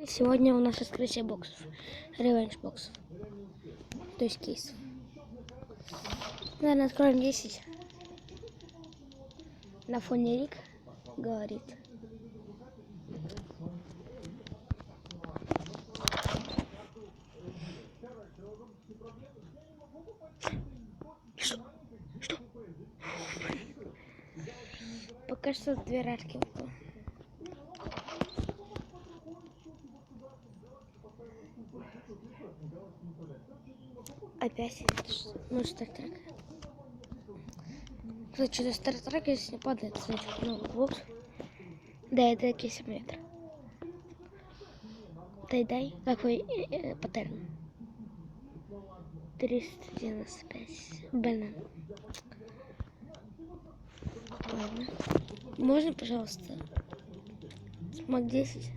Сегодня у нас открытие боксов, ревенж боксов, то есть кейсов. Наверное, откроем 10. На фоне Рик говорит. Что? Пока что 2 рарки выпало. Опять. Ну, стартрек. Кстати, что-то стартрек, если не падает, значит новый бокс. Да, это кейсометр. Дай, какой паттерн? 395. Блин. Ладно. Можно, пожалуйста, смог 10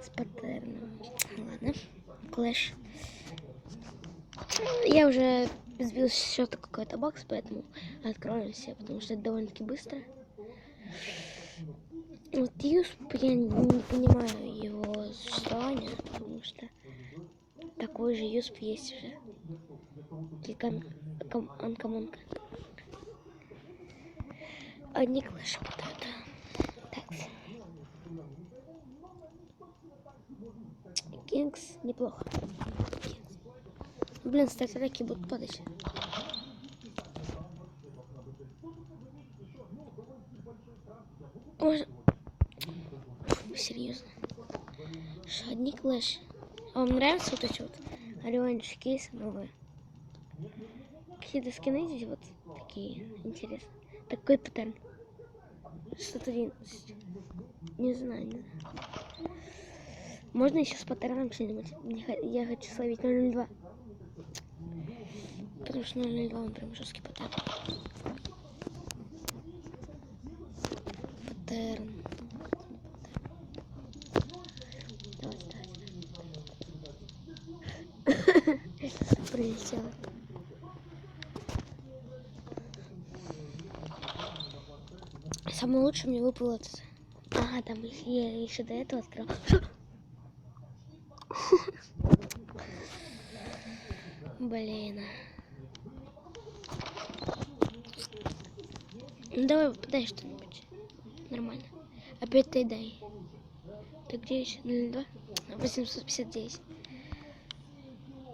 с паттерном? Ладно. Клэш. Я уже сбил счета какой-то бокс, поэтому откроем все, потому что это довольно-таки быстро. Вот Юсп, я не понимаю его существования, потому что такой же Юсп есть уже. Анкомонка. Одни клэши падают. Так. Кингс неплохо. Блин, стартраки будут падать. Можно... Серьезно. Одни клэши. А вам нравятся вот эти вот ревенж кейсы новые? Какие-то скины здесь вот такие интересные. Такой паттерн. 611. Не знаю. Можно еще с паттерном что-нибудь? Я хочу словить 002. Потому что 002 он прям жесткий паттерн. Паттерн. Давай. Прилетела. Самый лучший мне выпал этот. Ага, там я еще до этого открыл. Блин. Ну давай подай что-нибудь. Нормально. Опять ты дай. Так где еще? 02? 859.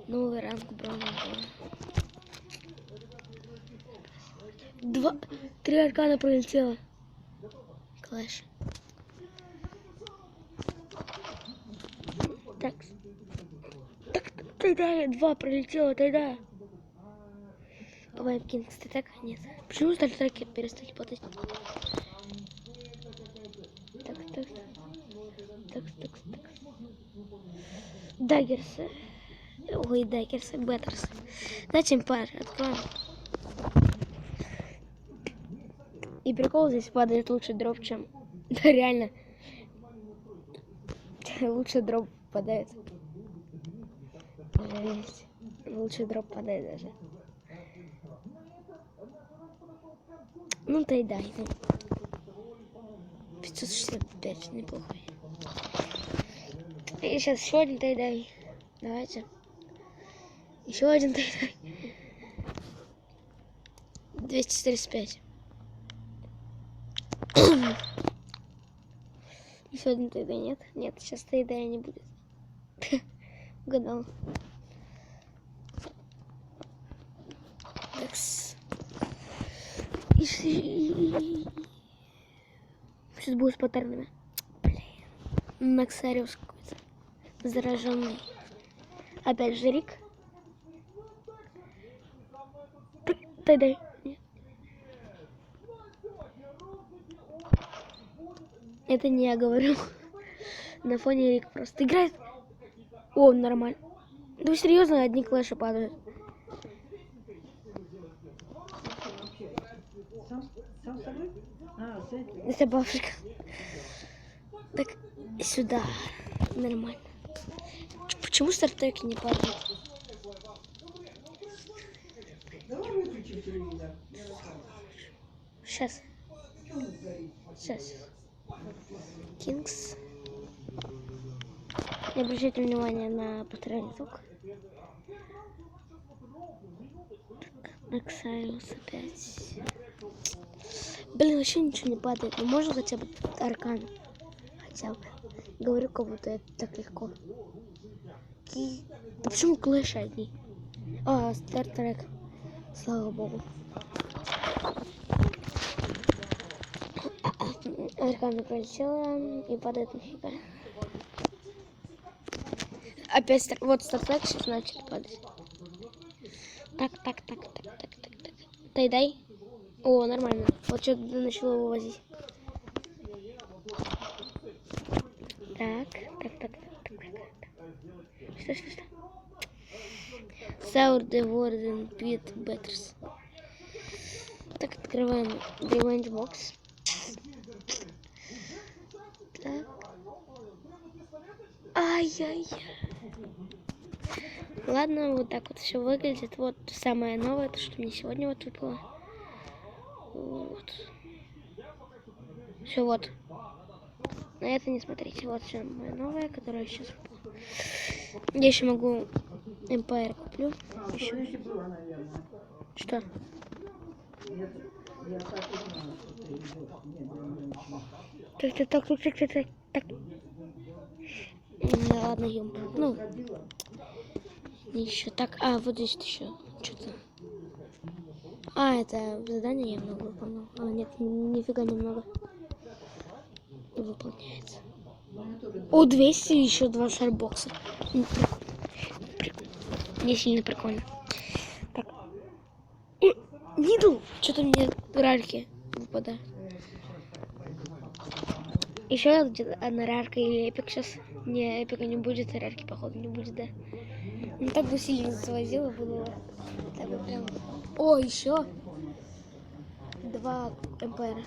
Новый ранг бронза. 3 аркана пролетело. Клэш. Так. Тогда 2 пролетело, тогда. По-моему, Кингс так нет. Почему стартреки перестали падать? Так. Даггерсы. Ой, даггерсы, беттерсы. Дайте им пар, откроем. И прикол, здесь падает лучше дроп, чем... Да, реально. Лучше дроп падает. Жесть. Лучше дроп падает даже. Ну, ты дай. 565, неплохо. И сейчас еще один тайдай. Давайте. Еще один тайдай. 235. Еще один тайдай нет? Нет, сейчас тайдая не будет. Угадал. Такс. Сейчас будет с паттернами. Блин. Максариус какой-то. Зараженный. Опять же Рик. Тайдай. Нет. Это не я говорю. На фоне Рик просто играет. О, нормально. Да серьезно, одни клэши падают. Это бабушка. Так, сюда. Нормально. Почему стартреки не падают? Сейчас. Кингс. Не обращайте внимания на посторонний звук. Аксайос опять. Блин, вообще ничего не падает. Ну можно хотя бы аркан? Хотя бы. Говорю, как будто это так легко. Да почему клэш одни? А, стартрек. Слава богу. Аркана пролетела и падает нифига. Опять вот стартрек сейчас начали падать. Так. Дай. О, нормально. Вот что-то начало вывозить. Так. Что? Sour the Warden Pit Batters. Так, открываем Revenge Box. Так. Ай-яй-яй. Ладно, вот так вот все выглядит. Вот самое новое, то, что мне сегодня вот выпало. Вот. Все, вот. На это не смотрите. Вот все самое новое, которое сейчас выпало. Я еще могу Empire куплю. Еще. Что? Так. Ладно, ём. Ну. Еще так. А, вот здесь еще что-то. А, это задание я много выполнил. А, нет, нифига немного. Выполняется. О, 200 еще 2 шарбокса. Не сильно прикольно. Так. Нидл! Что-то мне рарки выпадают. Еще одна рарка или эпик сейчас. Не, эпика не будет, а рарки походу не будет, да. Ну так бы сильно завозила было. Так бы прям. О, еще 2 МПР.